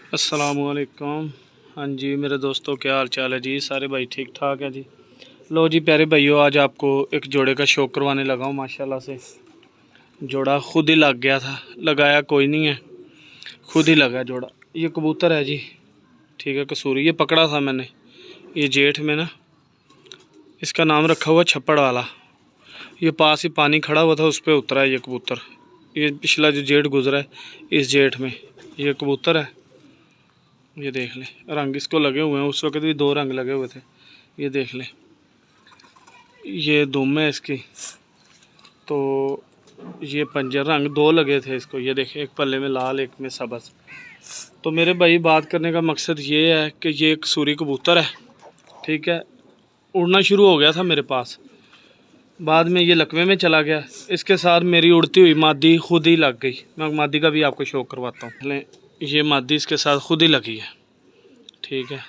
अस्सलामुअलैकुम। हाँ जी मेरे दोस्तों, क्या हाल चाल है जी? सारे भाई ठीक ठाक है जी। लो जी प्यारे भाइयों, आज आपको एक जोड़े का शौक करवाने लगा हूँ। माशाल्लाह से जोड़ा खुद ही लग गया था, लगाया कोई नहीं है, खुद ही लगा जोड़ा। ये कबूतर है जी, ठीक है, कसूरी। ये पकड़ा था मैंने, ये जेठ में ना, इसका नाम रखा हुआ छप्पड़ वाला। ये पास ही पानी खड़ा हुआ था, उस पर उतरा है ये कबूतर। ये पिछला जो जेठ गुजरा है, इस जेठ में ये कबूतर है। ये देख ले, रंग इसको लगे हुए हैं, उस वक्त भी दो रंग लगे हुए थे। ये देख ले, ये दुम है इसकी, तो ये पंजर रंग दो लगे थे इसको। ये देखे, एक पल्ले में लाल, एक में सब्ज़। तो मेरे भाई बात करने का मकसद ये है कि ये एक सूरी कबूतर है, ठीक है। उड़ना शुरू हो गया था मेरे पास, बाद में ये लकवे में चला गया। इसके साथ मेरी उड़ती हुई मादी खुद ही लग गई। मैं मादी का भी आपको शौक करवाता हूँ। ये मादी इसके साथ खुद ही लगी है, ठीक है।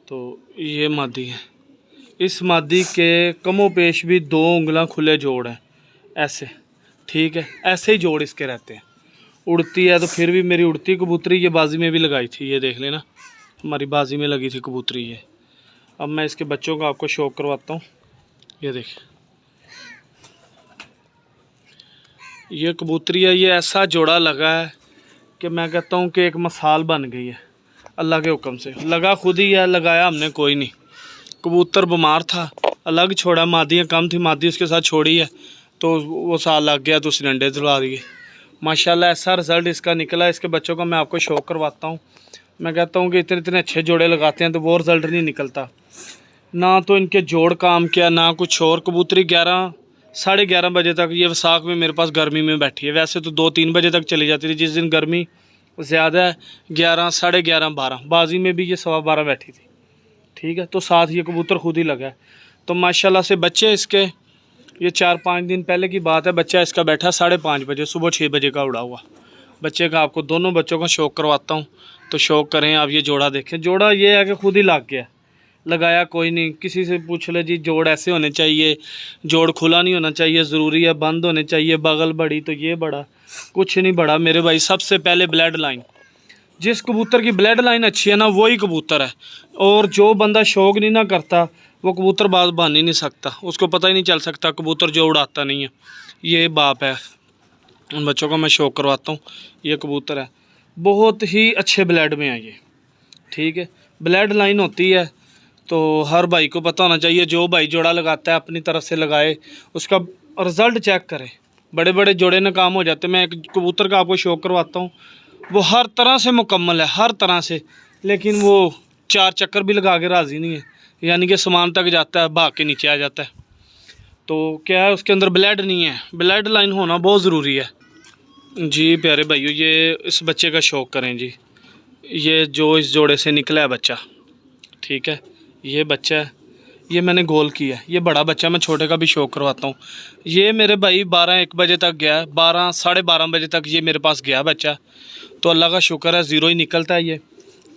तो ये मादी है। इस मादी के कमो पेश भी दो उंगलां खुले जोड़ हैं, ऐसे, ठीक है। ऐसे ही जोड़ इसके रहते हैं। उड़ती है तो फिर भी मेरी उड़ती कबूतरी ये बाजी में भी लगाई थी। ये देख लेना, हमारी बाजी में लगी थी कबूतरी ये। अब मैं इसके बच्चों का आपको शौक करवाता हूँ। ये देख, ये कबूतरी है। ये ऐसा जोड़ा लगा है कि मैं कहता हूँ कि एक मिसाल बन गई है। अल्लाह के हुक्म से लगा खुद ही है, लगाया हमने कोई नहीं। कबूतर बीमार था, अलग छोड़ा, मादियाँ कम थी, मादी उसके साथ छोड़ी है, तो वो साल लग गया तो उसने अंडे दिलवा दिए। माशाल्लाह ऐसा रिज़ल्ट इसका निकला। इसके बच्चों का मैं आपको शौक करवाता हूँ। मैं कहता हूँ कि इतने इतने अच्छे जोड़े लगाते हैं तो वो रिज़ल्ट नहीं निकलता। ना तो इनके जोड़ काम किया, ना कुछ और। कबूतरी 11 साढ़े 11 बजे तक ये वसाख में मेरे पास गर्मी में बैठी है। वैसे तो 2-3 बजे तक चली जाती थी। जिस दिन गर्मी ज़्यादा है, 11 साढ़े 11 12 बाजी में भी ये 12:15 बैठी थी, ठीक है। तो साथ ये कबूतर खुद ही लगा है। तो माशाल्लाह से बच्चे इसके, ये 4-5 दिन पहले की बात है, बच्चा इसका बैठा 5:30 बजे, सुबह 6 बजे का उड़ा हुआ बच्चे का। आपको दोनों बच्चों का शौक करवाता हूँ, तो शौक करें आप। ये जोड़ा देखें, जोड़ा ये है कि खुद ही लग गया, लगाया कोई नहीं। किसी से पूछ ले जी, जोड़ ऐसे होने चाहिए, जोड़ खुला नहीं होना चाहिए, ज़रूरी है बंद होने चाहिए, बगल बड़ी तो ये बड़ा, कुछ नहीं बड़ा मेरे भाई। सबसे पहले ब्लड लाइन, जिस कबूतर की ब्लड लाइन अच्छी है ना, वही कबूतर है। और जो बंदा शौक नहीं ना करता, वो कबूतर बाज बन ही नहीं सकता। उसको पता ही नहीं चल सकता कबूतर जो उड़ाता नहीं है। ये बाप है, उन बच्चों का मैं शौक करवाता हूँ। ये कबूतर है, बहुत ही अच्छे ब्लड में है ये, ठीक है। ब्लड लाइन होती है तो हर भाई को पता होना चाहिए। जो भाई जोड़ा लगाता है अपनी तरफ से लगाए, उसका रिज़ल्ट चेक करे। बड़े बड़े जोड़े नाकाम हो जाते हैं। मैं एक कबूतर का आपको शौक करवाता हूँ, वो हर तरह से मुकम्मल है, हर तरह से, लेकिन वो 4 चक्कर भी लगा के राज़ी नहीं है। यानी कि समान तक जाता है, भाग के नीचे आ जाता है। तो क्या है, उसके अंदर ब्लड नहीं है। ब्लड लाइन होना बहुत ज़रूरी है जी प्यारे भाइयों। ये इस बच्चे का शौक करें जी। ये जो इस जोड़े से निकला है बच्चा, ठीक है, ये बच्चा है, ये मैंने गोल किया है। ये बड़ा बच्चा, मैं छोटे का भी शौक करवाता हूँ। ये मेरे भाई 12-1 बजे तक गया, 12 साढ़े 12 बजे तक ये मेरे पास गया बच्चा। तो अल्लाह का शुक्र है, ज़ीरो ही निकलता है ये,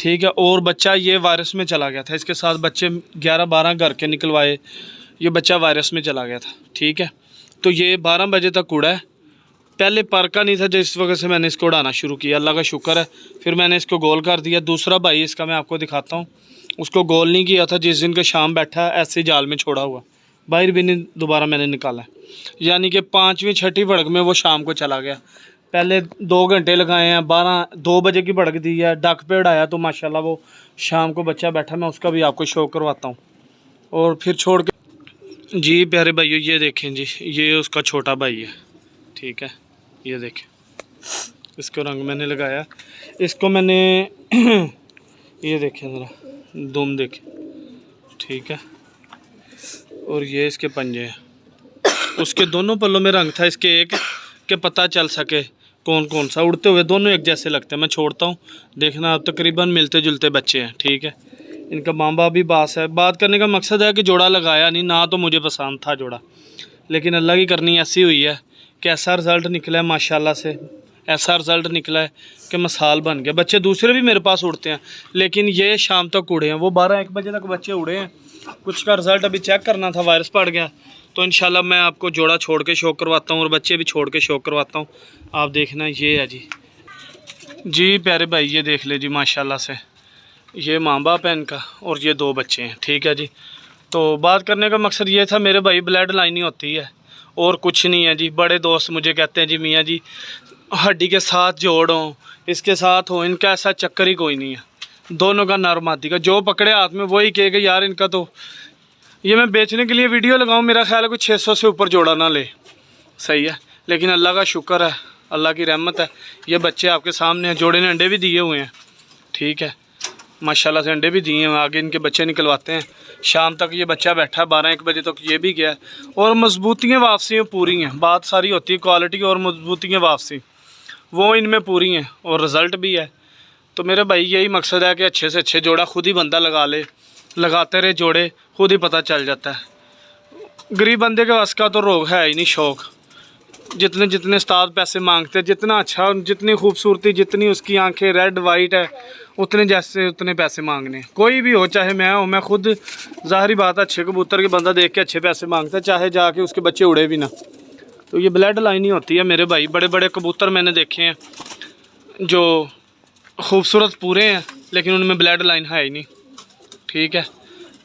ठीक है। और बच्चा ये वायरस में चला गया था। इसके साथ बच्चे 11-12 घर के निकलवाए, ये बच्चा वायरस में चला गया था, ठीक है। तो ये 12 बजे तक उड़ा है। पहले पर का नहीं था, जिस वजह से मैंने इसको उड़ाना शुरू किया, अल्लाह का शुक्र है। फिर मैंने इसको गोल कर दिया। दूसरा भाई इसका मैं आपको दिखाता हूँ, उसको गोल नहीं किया था। जिस दिन का शाम बैठा ऐसे जाल में छोड़ा हुआ, बाहर भी नहीं दोबारा मैंने निकाला। यानी कि 5वीं 6ठी भड़क में वो शाम को चला गया। पहले 2 घंटे लगाए हैं, 2 बजे की भड़क दी है, डक पे उड़ाया, तो माशाल्लाह वो शाम को बच्चा बैठा। मैं उसका भी आपको शौक करवाता हूँ। और फिर छोड़ के जी प्यारे भाइयों, ये देखें जी, ये उसका छोटा भाई है, ठीक है। ये देखें, इसको रंग मैंने लगाया, इसको मैंने ये देखें ज़रा, दुम देखें, ठीक है। और ये इसके पंजे हैं। उसके दोनों पल्लों में रंग था, इसके एक के पता चल सके कौन कौन सा। उड़ते हुए दोनों एक जैसे लगते हैं। मैं छोड़ता हूँ, देखना, तकरीबन मिलते जुलते बच्चे हैं, ठीक है। इनका माँ बाप भी बास है। बात करने का मकसद है कि जोड़ा लगाया नहीं ना, तो मुझे पसंद था जोड़ा, लेकिन अल्लाह की करनी ऐसी हुई है कि ऐसा रिज़ल्ट निकला है माशाल्लाह से। ऐसा रिज़ल्ट निकला है कि मिसाल बन गया। बच्चे दूसरे भी मेरे पास उड़ते हैं, लेकिन ये शाम तक उड़े हैं। वो 12-1 बजे तक बच्चे उड़े हैं। कुछ का रिज़ल्ट अभी चेक करना था, वायरस पड़ गया। तो इंशाल्लाह मैं आपको जोड़ा छोड़ के शौक करवाता हूँ और बच्चे भी छोड़ के शौक करवाता हूँ। आप देखना, ये है जी, जी प्यारे भाई, ये देख ले जी माशाल्लाह से, ये माँ बाप है इनका और ये 2 बच्चे हैं। ठीक है जी, तो बात करने का मकसद ये था मेरे भाई, ब्लड लाइन ही होती है और कुछ नहीं है जी। बड़े दोस्त मुझे कहते हैं जी मियाँ जी हड्डी के साथ जोड़ो, इसके साथ हो, इनका ऐसा चक्कर ही कोई नहीं है। दोनों का नर मादी का जो पकड़े हाथ में वही कहेगा यार इनका तो, ये मैं बेचने के लिए वीडियो लगाऊं मेरा ख्याल है कोई 600 से ऊपर जोड़ा ना ले, सही है। लेकिन अल्लाह का शुक्र है, अल्लाह की रहमत है, ये बच्चे आपके सामने हैं। जोड़े ने अंडे भी दिए हुए हैं, ठीक है, माशाल्लाह से अंडे भी दिए हैं। आगे इनके बच्चे निकलवाते हैं, शाम तक ये बच्चा बैठा है, 12-1 बजे तक ये भी गया। और मजबूतियाँ वापसी पूरी हैं, बात सारी होती है क्वालिटी और मजबूतियाँ वापसी, वो इनमें पूरी हैं और रिज़ल्ट भी है। तो मेरे भाई यही मकसद है कि अच्छे से अच्छे जोड़ा खुद ही बंदा लगा ले, लगाते रहे जोड़े, खुद ही पता चल जाता है। गरीब बंदे के बस का तो रोग है ही नहीं, शौक़। जितने जितने उस्ताद पैसे मांगते हैं, जितना अच्छा, जितनी खूबसूरती, जितनी उसकी आंखें रेड वाइट है, उतने जैसे उतने पैसे मांगने। कोई भी हो, चाहे मैं हो, मैं खुद ज़ाहिरी बात है अच्छे कबूतर के बंदा देख के अच्छे पैसे मांगता है, चाहे जाके उसके बच्चे उड़े भी ना। तो ये ब्लड लाइन ही होती है मेरे भाई। बड़े बड़े कबूतर मैंने देखे हैं जो खूबसूरत पूरे हैं लेकिन उनमें ब्लड लाइन है ही नहीं, ठीक है।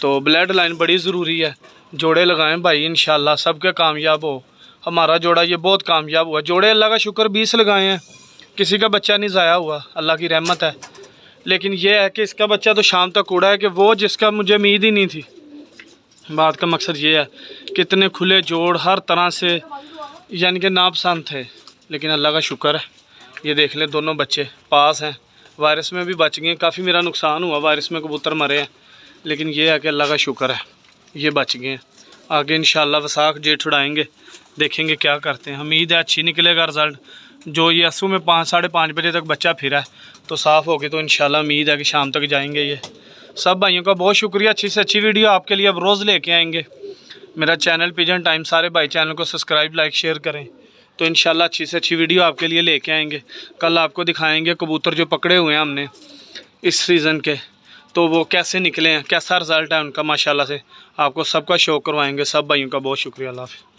तो ब्लड लाइन बड़ी ज़रूरी है। जोड़े लगाएं भाई, इंशाल्लाह सबके कामयाब हो। हमारा जोड़ा ये बहुत कामयाब हुआ। जोड़े अल्लाह का शुक्र 20 लगाए हैं, किसी का बच्चा नहीं ज़ाया हुआ, अल्लाह की रहमत है। लेकिन यह है कि इसका बच्चा तो शाम तक उड़ा है कि वो जिसका मुझे उम्मीद ही नहीं थी। बात का मकसद ये है कि इतने खुले जोड़ हर तरह से यानी कि नापसंद थे, लेकिन अल्लाह का शुक्र है ये देख ले दोनों बच्चे पास हैं। वायरस में भी बच गए, काफ़ी मेरा नुकसान हुआ, वायरस में कबूतर मरे हैं, लेकिन ये है कि अल्लाह का शुक्र है ये बच गए हैं। आगे इंशाल्लाह वसाख जेठ उड़ाएँगे, देखेंगे क्या करते हैं। उम्मीद है अच्छी निकलेगा रिज़ल्ट। जो ये असू में 5-5:30 बजे तक बच्चा फिरा है तो साफ़ हो गया, तो इंशाल्लाह उम्मीद है कि शाम तक जाएंगे। ये सब भाइयों का बहुत शुक्रिया। अच्छी से अच्छी वीडियो आपके लिए अब रोज़ लेके आएंगे। मेरा चैनल पिजन टाइम, सारे भाई चैनल को सब्सक्राइब लाइक शेयर करें, तो इंशाल्लाह अच्छी से अच्छी वीडियो आपके लिए लेके आएंगे। कल आपको दिखाएंगे कबूतर जो पकड़े हुए हैं हमने इस सीज़न के, तो वो कैसे निकले हैं, कैसा रिज़ल्ट है उनका, माशाल्लाह से आपको सबका शो करवाएंगे। सब भाइयों का बहुत शुक्रिया। अल्लाह हाफ़िज़।